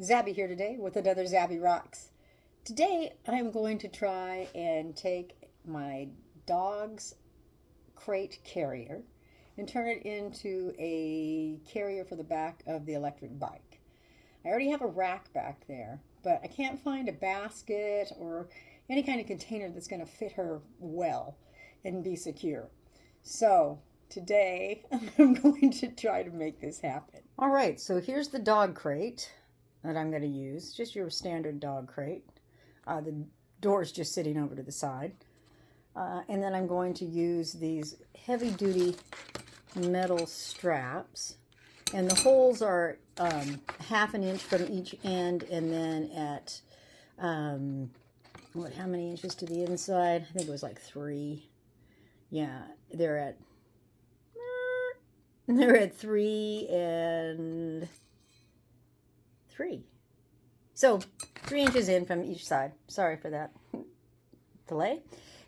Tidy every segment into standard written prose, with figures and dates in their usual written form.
ZabE here today with another ZabE Rocks. Today I'm going to try and take my dog's crate carrier and turn it into a carrier for the back of the electric bike. I already have a rack back there, but I can't find a basket or any kind of container that's going to fit her well and be secure. So today I'm going to try to make this happen. All right, so here's the dog crate that I'm going to use, just your standard dog crate. The door's just sitting over to the side. And then I'm going to use these heavy-duty metal straps. And the holes are ½ inch from each end, and then at, how many inches to the inside? I think it was like 3. Yeah, they're at 3 and 3. So 3 inches in from each side. Sorry for that delay.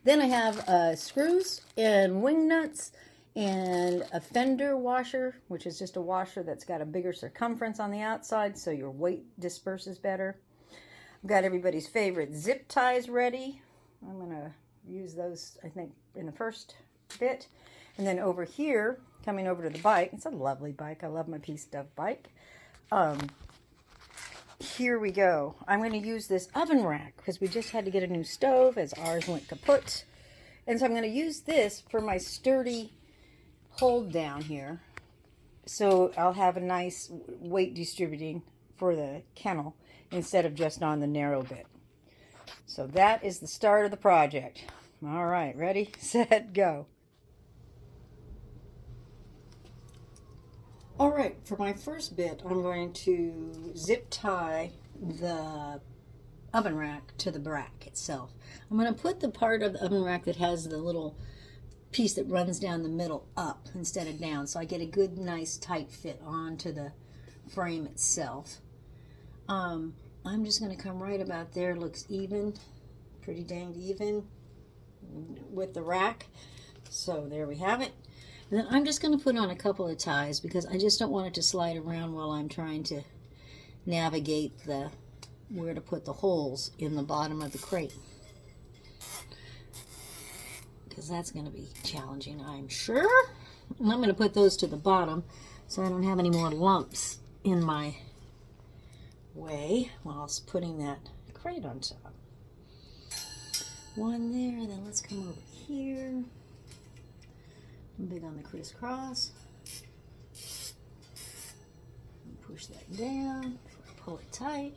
Then I have screws and wing nuts and a fender washer, which is just a washer that's got a bigger circumference on the outside so your weight disperses better. I've got everybody's favorite zip ties ready. I'm going to use those, I think, in the first bit. And then over here, coming over to the bike, it's a lovely bike. I love my piece of bike. Here we go. I'm going to use this oven rack because we just had to get a new stove as ours went kaput. And so I'm going to use this for my sturdy hold down here. So I'll have a nice weight distributing for the kennel instead of just on the narrow bit. So that is the start of the project. All right, ready, set, go. All right, for my first bit, I'm going to zip tie the oven rack to the rack itself. I'm going to put the part of the oven rack that has the little piece that runs down the middle up instead of down, so I get a good, nice, tight fit onto the frame itself. I'm just going to come right about there. Looks even, pretty dang even with the rack. So there we have it. And then I'm just going to put on a couple of ties because I just don't want it to slide around while I'm trying to navigate where to put the holes in the bottom of the crate. Because that's going to be challenging, I'm sure. And I'm going to put those to the bottom so I don't have any more lumps in my way whilst putting that crate on top. One there, then let's come over here. I'm big on the crisscross. Push that down, pull it tight.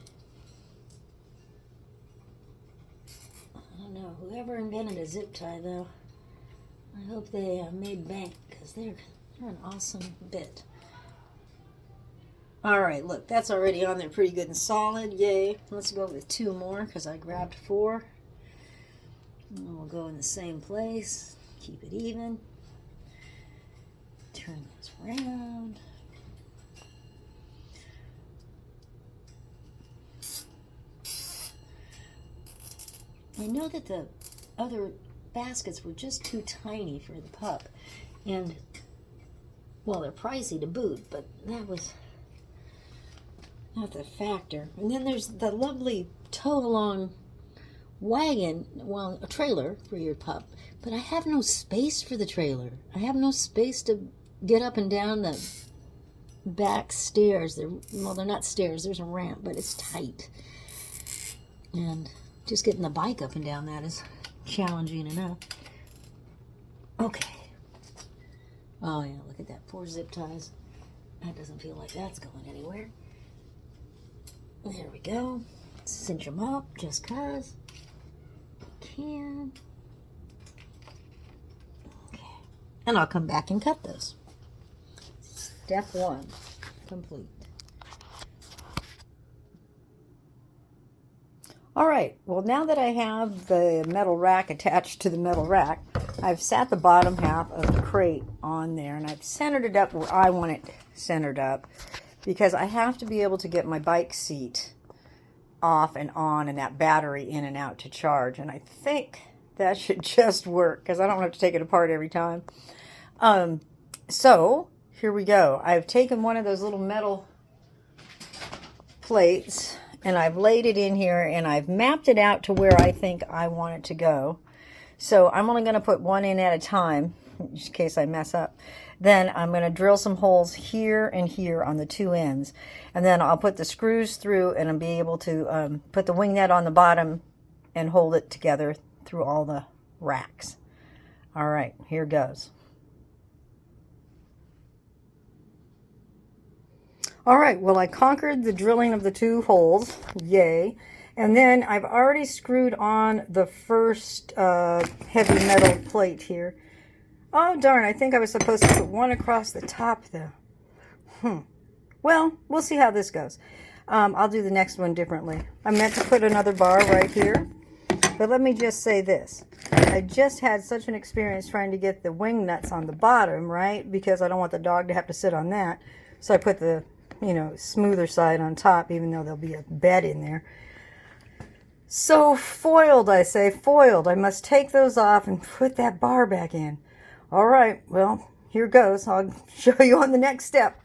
I don't know, whoever invented a zip tie though, I hope they made bank because they're an awesome bit. All right, look, that's already on there pretty good and solid, yay. Let's go with 2 more because I grabbed 4. And we'll go in the same place, keep it even. Turn this around. I know that the other baskets were just too tiny for the pup, and well, they're pricey to boot, but that was not the factor. And then there's the lovely tow-along wagon, well, a trailer for your pup, but I have no space for the trailer. I have no space to get up and down the back stairs. Well, they're not stairs, there's a ramp, but it's tight. And just getting the bike up and down that is challenging enough. Okay. Oh yeah, look at that, 4 zip ties. That doesn't feel like that's going anywhere. There we go. Cinch them up just cause. Can. Okay. And I'll come back and cut those. Step 1 complete. All right, well, now that I have the metal rack attached to the metal rack, I've sat the bottom half of the crate on there, and I've centered it up where I want it centered up, because I have to be able to get my bike seat off and on and that battery in and out to charge. And I think that should just work because I don't have to take it apart every time. So here we go. I've taken one of those little metal plates and I've laid it in here, and I've mapped it out to where I think I want it to go. So I'm only going to put one in at a time, in case I mess up. Then I'm going to drill some holes here and here on the two ends. And then I'll put the screws through, and I'll be able to put the wing nut on the bottom and hold it together through all the racks. All right, here goes. All right, well, I conquered the drilling of the two holes. Yay. And then I've already screwed on the first heavy metal plate here. Oh, darn, I think I was supposed to put one across the top, though. Well, we'll see how this goes. I'll do the next one differently. I meant to put another bar right here, but let me just say this. I just had such an experience trying to get the wing nuts on the bottom, right? Because I don't want the dog to have to sit on that. So I put the, smoother side on top, even though there'll be a bed in there. So foiled, I say, foiled. I must take those off and put that bar back in. All right, well, here goes. I'll show you on the next step.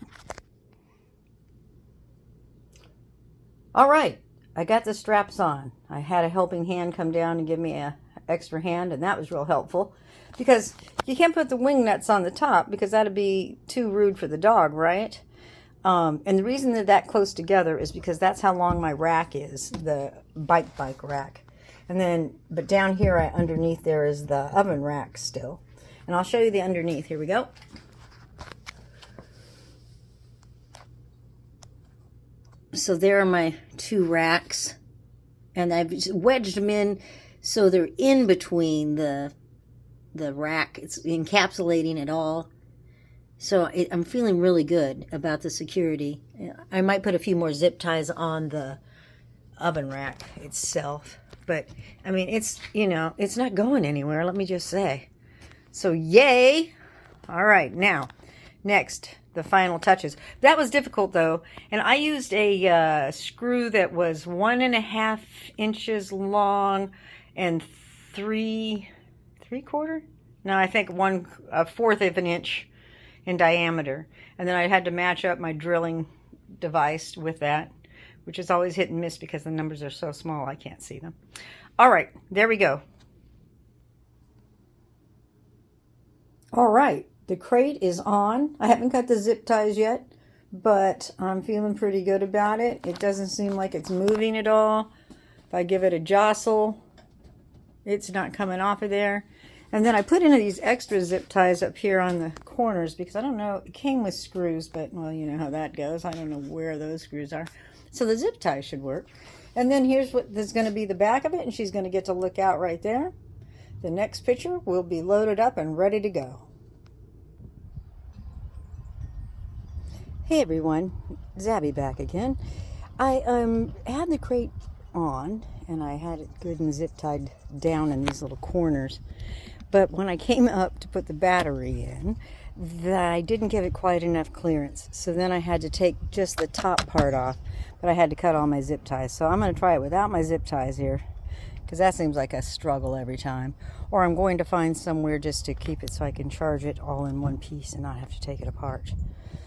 All right, I got the straps on. I had a helping hand come down and give me an extra hand, and that was real helpful. Because you can't put the wing nuts on the top because that'd be too rude for the dog, right? And the reason they're that close together is because that's how long my rack is, the bike rack. And then, but down here underneath there is the oven rack still. And I'll show you the underneath. Here we go. So there are my two racks. And I've wedged them in so they're in between the rack. It's encapsulating it all. So I'm feeling really good about the security. I might put a few more zip ties on the oven rack itself. But, I mean, it's not going anywhere, let me just say. So, yay! All right, now, next, the final touches. That was difficult, though. And I used a screw that was 1.5 inches long and 3/4? No, I think 1/4 of an inch in diameter. And then I had to match up my drilling device with that, which is always hit and miss because the numbers are so small I can't see them. All right, there we go. All right, the crate is on. I haven't cut the zip ties yet, but I'm feeling pretty good about it. It doesn't seem like it's moving at all. If I give it a jostle, it's not coming off of there. And then I put in these extra zip ties up here on the corners because I don't know, it came with screws, but, well, you know how that goes. I don't know where those screws are. So the zip tie should work. And then here's what there's going to be the back of it, and she's going to get to look out right there. The next picture will be loaded up and ready to go. Hey everyone, ZabE back again. I had the crate on, and I had it good and zip tied down in these little corners. But when I came up to put the battery in, I didn't give it quite enough clearance. So then I had to take just the top part off, but I had to cut all my zip ties. So I'm going to try it without my zip ties here, because that seems like a struggle every time. Or I'm going to find somewhere just to keep it so I can charge it all in one piece and not have to take it apart.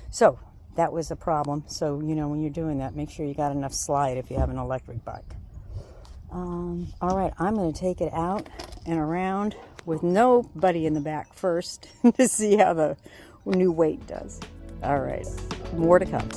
So that was a problem. So, when you're doing that, make sure you got enough slide if you have an electric bike. All right, I'm going to take it out and around with nobody in the back first to see how the new weight does. All right, more to come.